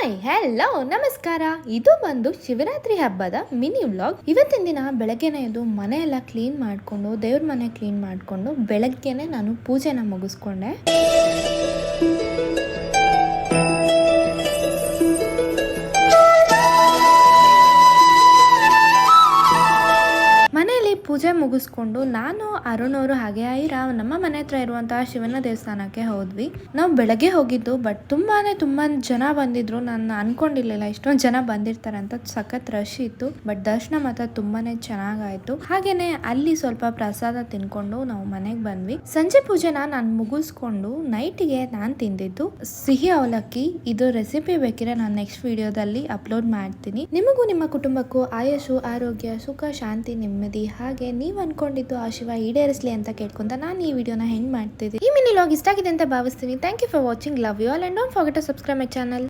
Hi hello ನಮಸ್ಕಾರ. ಇದು ಬಂದು ಶಿವರಾತ್ರಿ ಹಬ್ಬದ ಮಿನಿ ವ್ಲಾಗ್. ಇವತ್ತಿನ ದಿನ ಬೆಳಗ್ಗೆನೆ ಎದ್ದು ಮನೆಯೆಲ್ಲ ಕ್ಲೀನ್ ಮಾಡಿಕೊಂಡು ದೇವ್ರ ಮನೆ ಕ್ಲೀನ್ ಮಾಡಿಕೊಂಡು ಬೆಳಗ್ಗೆನೆ ನಾನು ಪೂಜೆನ ಮುಗಿಸ್ಕೊಂಡೆ. ಪೂಜೆ ಮುಗಿಸ್ಕೊಂಡು ನಾನು ಅರುಣ್ ಅವರು ಹಾಗೆ ಐರಾ ನಮ್ಮ ಮನೆ ಹತ್ರ ಇರುವಂತಹ ಶಿವನ ದೇವಸ್ಥಾನಕ್ಕೆ ಹೋದ್ವಿ. ನಾವು ಬೆಳಗ್ಗೆ ಹೋಗಿದ್ದು, ಬಟ್ ತುಂಬಾ ಜನ ಬಂದಿದ್ರು. ನಾನು ಅನ್ಕೊಂಡಿರ್ಲಿಲ್ಲ ಇಷ್ಟೊಂದು ಜನ ಬಂದಿರ್ತಾರೆ ಅಂತ. ಸಖತ್ ರಶ್ ಇತ್ತು, ಬಟ್ ದರ್ಶನ ಮಾತ್ರ ತುಂಬಾನೇ ಚೆನ್ನಾಗಾಯ್ತು. ಹಾಗೇನೆ ಅಲ್ಲಿ ಸ್ವಲ್ಪ ಪ್ರಸಾದ ತಿನ್ಕೊಂಡು ನಾವು ಮನೆಗೆ ಬಂದ್ವಿ. ಸಂಜೆ ಪೂಜೆನ ನಾನು ಮುಗಿಸ್ಕೊಂಡು ನೈಟ್ಗೆ ನಾನು ತಿಂದಿದ್ದು ಸಿಹಿ ಅವಲಕ್ಕಿ. ಇದು ರೆಸಿಪಿ ಬೇಕಿದ್ರೆ ನಾನು ನೆಕ್ಸ್ಟ್ ವಿಡಿಯೋದಲ್ಲಿ ಅಪ್ಲೋಡ್ ಮಾಡ್ತೀನಿ. ನಿಮಗೂ ನಿಮ್ಮ ಕುಟುಂಬಕ್ಕೂ ಆಯುಷು, ಆರೋಗ್ಯ, ಸುಖ, ಶಾಂತಿ, ನೆಮ್ಮದಿ ಹಾಗೆ ನೀವ್ ಅನ್ಕೊಂಡಿದ್ದು ಆ ಶಿವ ಈಡೇರಿಸಲಿ ಅಂತ ಕೇಳ್ಕೊಂತ ನಾನು ಈ ವಿಡಿಯೋನ ಹೆಂಗ್ ಮಾಡ್ತಿದ್ದೀನಿ. ಈ ಮಿನಿ ವ್ಲಾಗ್ ಇಷ್ಟ ಆಗಿದೆ ಅಂತ ಭಾವಿಸ್ತೀನಿ. Thank you for watching. Love you all and don't forget to subscribe my channel.